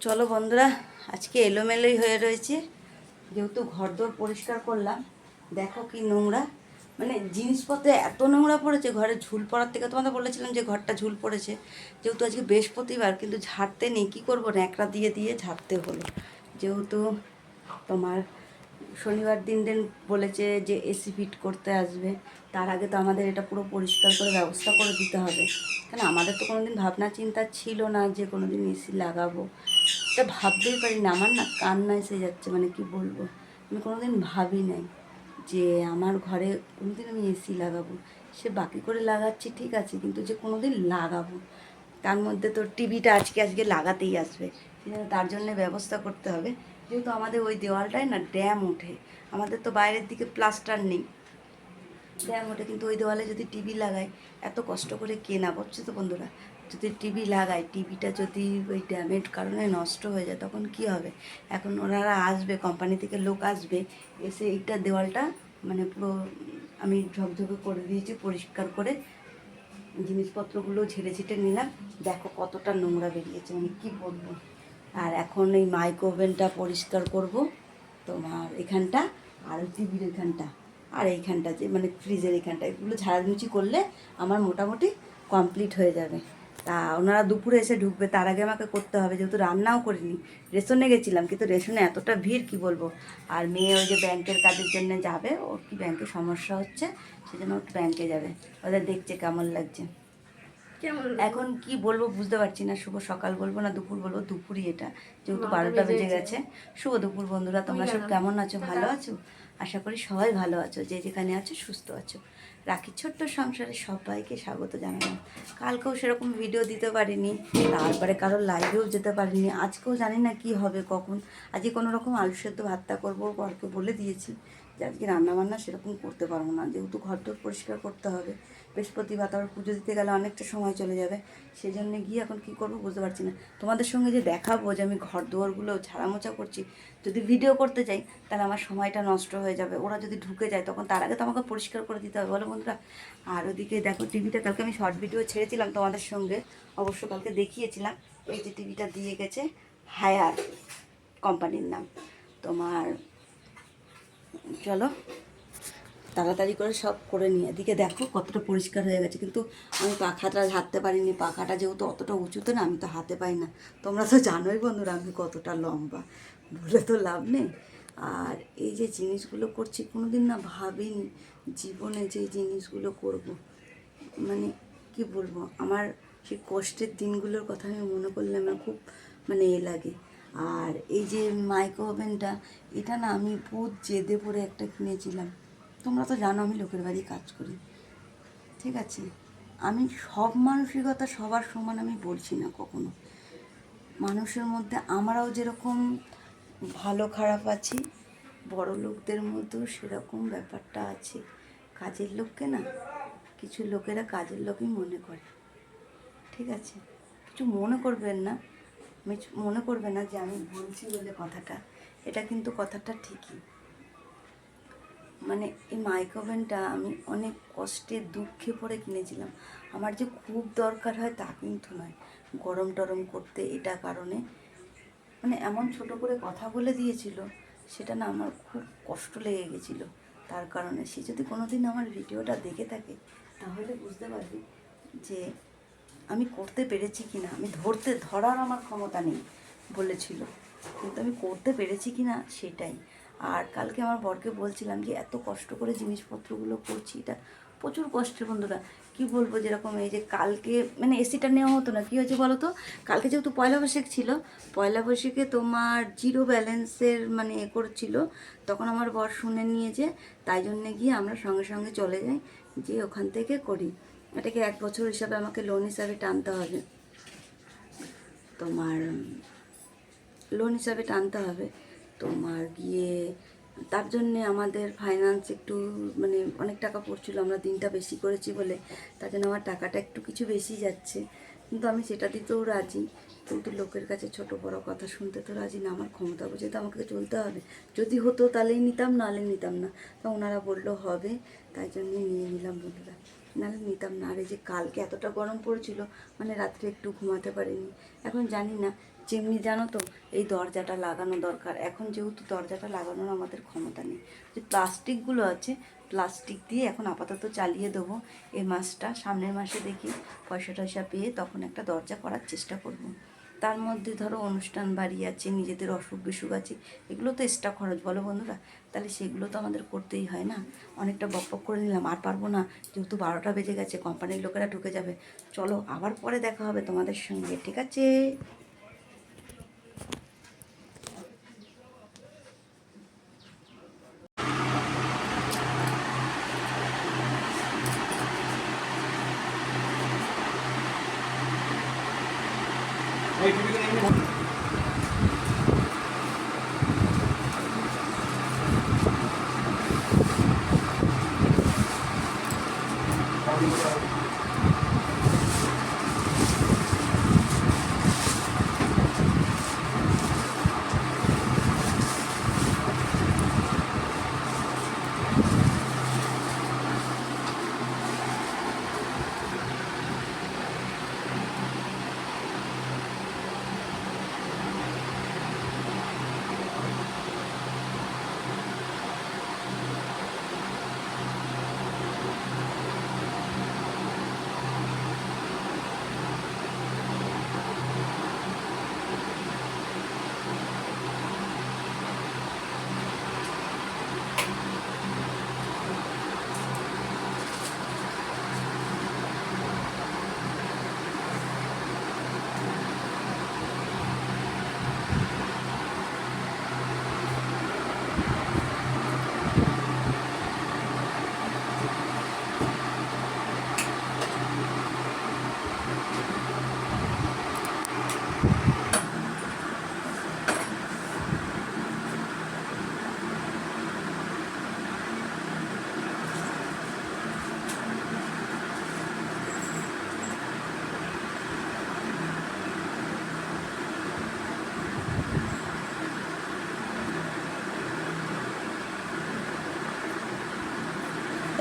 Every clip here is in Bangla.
চলো বন্ধুরা, আজকে এলোমেলোই হয়ে রয়েছে। যেহেতু ঘরদোর পরিষ্কার করলাম, দেখো কি নোংরা। মানে জিনিসপত্রে এত নোংরা পড়েছে, ঘরে ঝুল পড়ার থেকে তোমাদের বলেছিলাম যে ঘরটা ঝুল পড়েছে। যেহেতু আজকে বৃহস্পতিবার, কিন্তু ঝাড়তে নেই, কী করবো, ন্যাকড়া দিয়ে দিয়ে ঝাড়তে হলো। যেহেতু তোমার শনিবার দিন বলেছে যে এসি ফিট করতে আসবে, তার আগে তো আমাদের এটা পুরো পরিষ্কার করে ব্যবস্থা করে দিতে হবে। কেন আমাদের তো কোনোদিন ভাবনা চিন্তা ছিল না যে কোনোদিন এসি লাগাবো। এটা ভাবতেই পারি না, আমার না কান্না এসে যাচ্ছে। মানে কি বলবো, আমি কোনোদিন ভাবি নাই যে আমার ঘরে কোনোদিন আমি এসি লাগাবো। সে বাকি করে লাগাচ্ছি ঠিক আছে, কিন্তু যে কোনোদিন লাগাবো, তার মধ্যে তো টিভিটা আজকে আজকে লাগাতেই আসবে, সেজন্য তার জন্য ব্যবস্থা করতে হবে। যেহেতু আমাদের ওই দেওয়ালটায় না ড্যাম ওঠে, আমাদের তো বাইরের দিকে প্লাস্টার নেই, ড্যাম ওঠে। কিন্তু ওই দেওয়ালে যদি টিভি লাগাই, এত কষ্ট করে কেনা, বুঝছো তো বন্ধুরা, যদি টিভি লাগাই, টিভিটা যদি ওই ড্যামের কারণে নষ্ট হয়ে যায়, তখন কি হবে? এখন ওনারা আসবে, কোম্পানি থেকে লোক আসবে, এসে এইটা দেওয়ালটা মানে পুরো আমি ঝকঝকে করে দিয়েছি, পরিষ্কার করে জিনিসপত্রগুলো ঝেড়ে ঝেটে নিলাম। দেখো কতটা নোংরা বেরিয়েছে, মানে কী বলবো। আর এখন এই মাইক্রো ওভেনটা পরিষ্কার করব, তোমার এখানটা, আর ওই টিভির এখানটা, আর এইখানটা যে মানে ফ্রিজের এখানটা, এগুলো ঝাড়াঝুঁচি করলে আমার মোটামুটি কমপ্লিট হয়ে যাবে। তা ওনারা দুপুরে এসে ঢুকবে, তার আগে আমাকে করতে হবে, যেহেতু রান্নাও করিনি। রেশনে গেছিলাম, কিন্তু রেশনে এতটা ভিড় কি বলবো। আর মেয়ে ওই যে ব্যাংকের কাজের জন্য যাবে, ওর কি ব্যাংকে সমস্যা হচ্ছে, সেজন্য ওর ব্যাংকে যাবে। ওদের দেখছে কেমন লাগছে। এখন কি বলবো বুঝতে পারছি না, শুভ সকাল বলবো না দুপুর বলবো, দুপুরই এটা, যেহেতু 12টা বেজে গেছে। শুভ দুপুর বন্ধুরা, তোমরা সব কেমন আছো, ভালো আছো? আশা করি সবাই ভালো আছো, যে যেখানে আছো সুস্থ আছো। রাখি ছোট্ট সংসারে সবাইকে স্বাগত জানালাম। কালকেও সেরকম ভিডিও দিতে পারিনি, তারপরে কারোর লাইভেও যেতে পারিনি। আজকেও জানি না কি হবে কখন। আজকে কোনো রকম আলু সেদ্ধ ভাতটা করবো, বরকে বলে দিয়েছি যে আজকে রান্নাবান্না সেরকম করতে পারবো না, যেহেতু ঘরদোর পরিষ্কার করতে হবে। বৃহস্পতিবার তারপর পুজো দিতে গেলে অনেকটা সময় চলে যাবে, সেই জন্য গিয়ে এখন কী করবো বুঝতে পারছি না। তোমাদের সঙ্গে যে দেখাবো যে আমি ঘর দুয়ারগুলো ঝাড়ামোছা করছি, যদি ভিডিও করতে যাই তাহলে আমার সময়টা নষ্ট হয়ে যাবে। ওরা যদি ঢুকে যায় তখন তার আগে তো আমাকে পরিষ্কার করে দিতে হবে, বলো বন্ধুরা। আর ওদিকে দেখো টিভিটা, কালকে আমি শর্ট ভিডিও ছেড়েছিলাম তোমাদের সঙ্গে, অবশ্য কালকে দেখিয়েছিলাম। এই যে টিভিটা দিয়ে গেছে হায়ার কোম্পানির নাম তোমার। চলো তাড়াতাড়ি করে সব করে নিয়ে, এদিকে দেখো কতটা পরিষ্কার হয়ে গেছে। কিন্তু আমি পাখাটা ঝাড়তে পারিনি, পাখাটা যেহেতু অতটা উঁচুতে না, আমি তো হাতে পাই না। তোমরা তো জানোই বন্ধুরা আমি কতটা লম্বা, বলে তো লাভ নেই। আর এই যে জিনিসগুলো করছি, কোনো দিন না ভাবিনি জীবনে যে জিনিসগুলো করব। মানে কি বলবো, আমার সেই কষ্টের দিনগুলোর কথা আমি মনে করলে আমার খুব মানে লাগে। আর এই যে মাইক্রো ওভেনটা, এটা না আমি বহুত জেদে পড়ে একটা কিনেছিলাম। তোমরা তো জানো আমি লোকের বাড়ি কাজ করি, ঠিক আছে। আমি সব মানসিকতা সবার সমান আমি বলছি না কখনো। মানুষের মধ্যে আমরাও যেরকম ভালো খারাপ আছি, বড় লোকদের মধ্যেও সেরকম ব্যাপারটা আছে। কাজের লোককে না কিছু লোকেরা কাজের লোকই মনে করে, ঠিক আছে। কিছু মনে করবেন না, মনে করবে না যে আমি বলছি বলে কথাটা, এটা কিন্তু কথাটা ঠিকই। মানে এই মাইক্রো ওভেনটা আমি অনেক কষ্টে দুঃখে পড়ে কিনেছিলাম। আমার যে খুব দরকার হয় তা কিন্তু নয়, গরম টরম করতে, এটা কারণে মানে এমন ছোট করে কথা বলে দিয়েছিল, সেটা না আমার খুব কষ্ট লেগে গেছিলো। তার কারণে সে যদি কোনো দিন আমার ভিডিওটা দেখে থাকে, তাহলে বুঝতে পারবি যে আমি করতে পেরেছি কি না। আমি ধরার আমার ক্ষমতা নেই বলেছিল, কিন্তু আমি করতে পেরেছি কি না সেটাই। আর কালকে আমার বরকে বলছিলাম যে এত কষ্ট করে জিনিসপত্রগুলো করছি, এটা প্রচুর কষ্টের বন্ধুরা। কি বলবো, যেরকম এই যে কালকে মানে এসিটা নেওয়া হতো না, কী হয়েছে বলো তো, কালকে যেহেতু পয়লা বৈশাখ ছিল, পয়লা বৈশাখে তোমার জিরো ব্যালেন্সের মানে করছিল, তখন আমার বর শুনে নিয়েছে, তাই জন্যে গিয়ে আমরা সঙ্গে সঙ্গে চলে যাই, যে ওখান থেকে করি। এটাকে 1 বছর হিসাবে আমাকে লোন হিসাবে টানতে হবে, তোমার লোন হিসাবে টানতে হবে তোমার গিয়ে। তার জন্যে আমাদের ফাইন্যান্স একটু মানে অনেক টাকা পড়ছিল, আমরা দিনটা বেশি করেছি বলে, তার জন্য আমার টাকাটা একটু কিছু বেশি যাচ্ছে। কিন্তু আমি সেটা দিতেও রাজি, কিন্তু লোকের কাছে ছোট বড় কথা শুনতে তো রাজি না। আমার ক্ষমতা বুঝে তো আমাকে চলতে হবে। যদি হতো তাহলেই নিতাম, নাহলে নিতাম না। তো ওনারা বললো হবে, তাই জন্যে নিয়ে নিলাম বন্ধুরা, নাহলে নিতাম না। আর এই যে কালকে এতটা গরম পড়েছিল, মানে রাত্রে একটু ঘুমাতে পারিনি। এখন জানি না যেমনি জানো তো এই দরজাটা লাগানো দরকার। এখন যেহেতু দরজাটা লাগানোর আমাদের ক্ষমতা নেই, যে প্লাস্টিকগুলো আছে প্লাস্টিক দিয়ে এখন আপাতত চালিয়ে দেবো। এই মাসটা, সামনের মাসে দেখি পয়সা টয়সা পেয়ে তখন একটা দরজা করার চেষ্টা করব। তার মধ্যে ধরো অনুষ্ঠান বাড়ি আছে, নিজেদের অসুখ বিসুখ আছে, এগুলো তো এক্সট্রা খরচ, বলো বন্ধুরা? তাহলে সেগুলো তো আমাদের করতেই হয় না। অনেকটা বকবক করে নিলাম, আর পারবো না, যেহেতু 12টা বেজে গেছে, কোম্পানির লোকেরা ঢুকে যাবে। চলো আবার পরে দেখা হবে তোমাদের সঙ্গে, ঠিক আছে?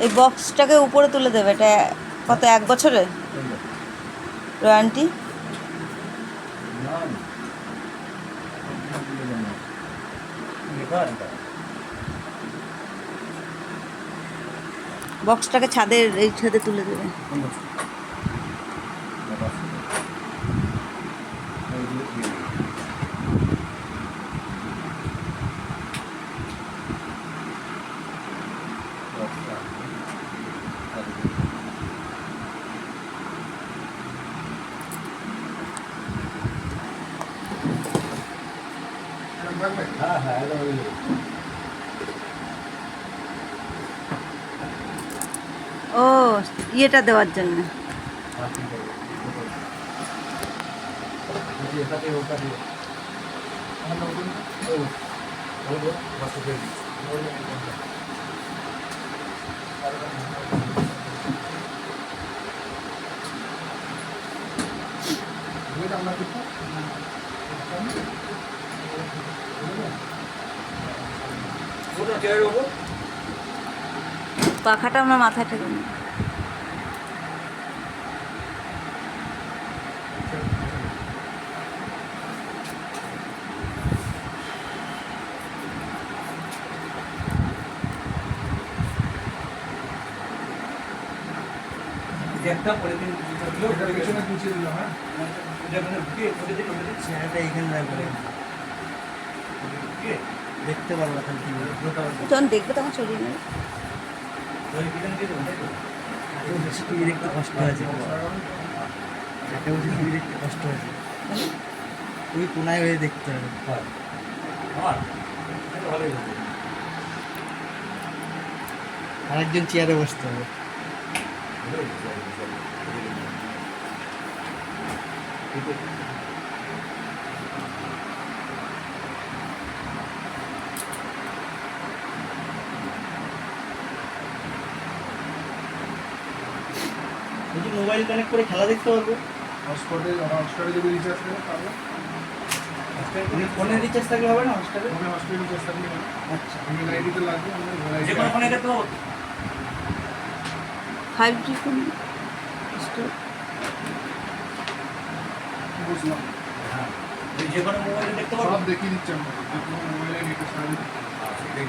এই বক্সটাকে উপরে তুলে দেবে। এটা কত, 1 বছরের ওয়ারেন্টি? বক্সটাকে ছাদের এই ছাদে তুলে দেবে। ও, ইয়েটা দেওয়ার জন্য। পাখাটা আমার মাথায় ঠেকে না। একটা পলিথিন পিছনে গুছিয়ে দিলাম। হ্যাঁ, এটা ঢুকিয়ে ওদের দিকে চেহারাটা এখানে রাখবে, দেখতে পারবো এখন কি যখন দেখবে তখন চলে নেবে। টিভি দেখতে কষ্ট আছে, একটা বলছি টিভি দেখতে কষ্ট আছে, ওই কোনায় হয়ে দেখতে হবে। আরেকজন চেয়ারে বসতে হবে। মোবাইল কানেক্ট করে খেলা দেখতে পারবো। হটস্টারে যদি রিচার্জ করে পারবো। ফোনে রিচার্জ থাকলে হবে না? হটস্টারে রিচার্জ থাকলে হবে। আচ্ছা, ইমেল আইডিতে লাগবে, যে কোনো ফোনে করতে হবে। 5G ফোন বুঝলাম। হ্যাঁ, যে কোনো মোবাইলে দেখতে সব পারবো। দেখিয়ে দিচ্ছি আমরা, যে কোনো মোবাইলে নেটে সারাদিন। সেটাই।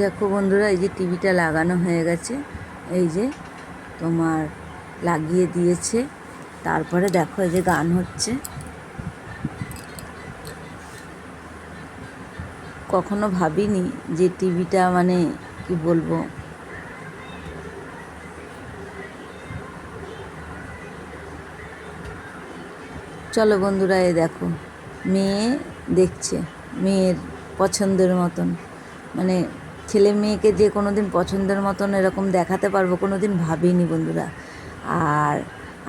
দেখো বন্ধুরা, এই যে টিভিটা লাগানো হয়ে গেছে, এই যে তোমার লাগিয়ে দিয়েছে। তারপরে দেখো এই যে গান হচ্ছে। কখনো ভাবিনি যে টিভিটা মানে কি বলবো, চলো বন্ধুরা, এই দেখো মেয়ে দেখছে মেয়ের পছন্দের মতন, মানে ছেলে মেয়েকে যে কোনো দিন পছন্দের মতন এরকম দেখাতে পারবো কোনো দিন ভাবিনি বন্ধুরা। আর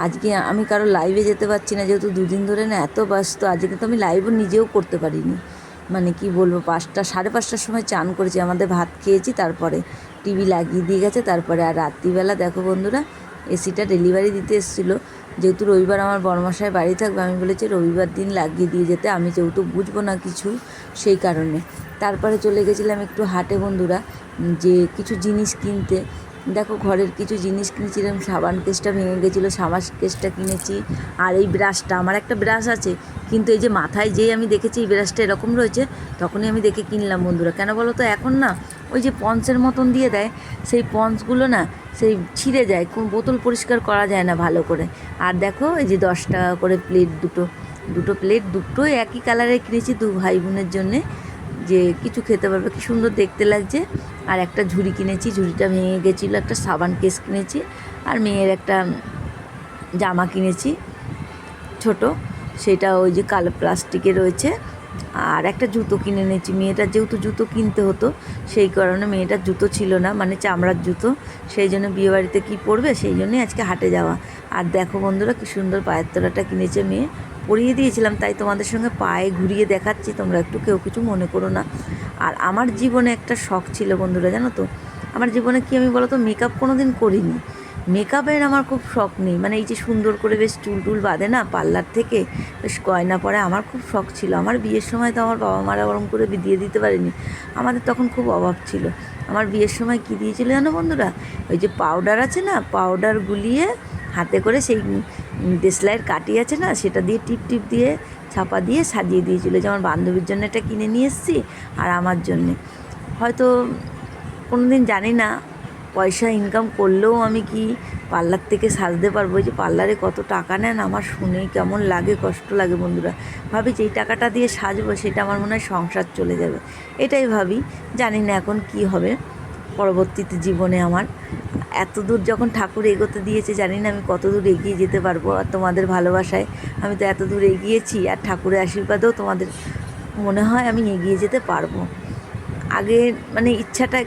আজকে আমি কারো লাইভে যেতে পারছি না, যেহেতু দুদিন ধরে না এত ব্যস্ত, আজকে তো আমি লাইভও নিজেও করতে পারিনি। মানে কি বলবো, 5টা 5:30টার সময় চান করেছি, আমাদের ভাত খেয়েছি, তারপরে টিভি লাগিয়ে দিয়ে গেছে। তারপরে আর রাত্রিবেলা দেখো বন্ধুরা, এসিটা ডেলিভারি দিতে এসেছিলো। যেহেতু রবিবার আমার বড়মশাই বাড়ি থাকবে, আমি বলেছি রবিবার দিন লাগিয়ে দিয়ে যেতে, আমি যেহেতু বুঝবো না কিছু, সেই কারণে। তারপরে চলে গেছিলাম একটু হাটে বন্ধুরা, যে কিছু জিনিস কিনতে। দেখো ঘরের কিছু জিনিস কিনেছিলাম, সাবান কেসটা ভেঙে গেছিলো, সাবান কেসটা কিনেছি। আর এই ব্রাশটা, আমার একটা ব্রাশ আছে, কিন্তু এই যে মাথায় যেই আমি দেখেছি এই ব্রাশটা এরকম রয়েছে, তখনই আমি দেখে কিনলাম বন্ধুরা। কেন বলো তো, এখন না ওই যে পন্সের মতন দিয়ে দেয়, সেই পন্সগুলো না সেই ছিঁড়ে যায়, কোন বোতল পরিষ্কার করা যায় না ভালো করে। আর দেখো এই যে 10 টাকা করে প্লেট, দুটো প্লেট, দুটোই একই কালারে কিনেছি 2 ভাই বোনের জন্যে, যে কিছু খেতে পারবে, কি সুন্দর দেখতে লাগছে। আর একটা ঝুড়ি কিনেছি, ঝুড়িটা ভেঙে গেছিলো। একটা সাবান কেস কিনেছি, আর মেয়ের একটা জামা কিনেছি ছোট, সেটা ওই যে কালো প্লাস্টিকে রয়েছে। আর একটা জুতো কিনে নিয়েছি, মেয়েটার যেহেতু জুতো কিনতে হতো, সেই কারণে মেয়েটার জুতো ছিল না, মানে চামড়ার জুতো, সেই জন্য বিয়েবাড়িতে কী পরবে, সেই জন্যই আজকে হাটে যাওয়া। আর দেখো বন্ধুরা, কী সুন্দর পায়ের তলাটা কিনেছে মেয়ে, পরিয়ে দিয়েছিলাম, তাই তোমাদের সঙ্গে পায়ে ঘুরিয়ে দেখাচ্ছি, তোমরা একটু কেউ কিছু মনে করো না। আর আমার জীবনে একটা শখ ছিল বন্ধুরা, জানো তো, আমার জীবনে কি আমি বলো তো, মেকআপ কোনো দিন করিনি। মেকআপের আমার খুব শখ নেই, মানে এই যে সুন্দর করে বেশ চুল টুল বাঁধে না পার্লার থেকে, বেশ গয়না পরে আমার খুব শখ ছিল। আমার বিয়ের সময় তো আমার বাবা মারা ওরম করে দিয়ে দিতে পারেনি, আমাদের তখন খুব অভাব ছিল। আমার বিয়ের সময় কী দিয়েছিল জানো বন্ধুরা, ওই যে পাউডার আছে না, পাউডার গুলিয়ে হাতে করে সেই দেশলাইয়ের কাটি আছে না, সেটা দিয়ে টিপ টিপ দিয়ে ছাপা দিয়ে সাজিয়ে দিয়েছিল, যে আমার বান্ধবীর জন্য এটা কিনে নিয়ে এসেছি, আর আমার জন্যে। হয়তো কোনো দিন জানি না পয়সা ইনকাম করলেও আমি কি পার্লার থেকে সাজতে পারবো। যে পার্লারে কত টাকা নেন, আমার শুনেই কেমন লাগে, কষ্ট লাগে বন্ধুরা। ভাবি যে এই টাকাটা দিয়ে সাজবো, সেটা আমার মনে হয় সংসার চলে যাবে, এটাই ভাবি। জানি না এখন কি হবে পরবর্তীতে জীবনে আমার। এত দূর যখন ঠাকুর এগোতে দিয়েছে, জানি না আমি কত দূর এগিয়ে যেতে পারবো। আর তোমাদের ভালোবাসায় আমি তো এত দূর এগিয়েছি, আর ঠাকুরের আশীর্বাদেও তোমাদের মনে হয় আমি এগিয়ে যেতে পারবো। আগে মানে ইচ্ছাটা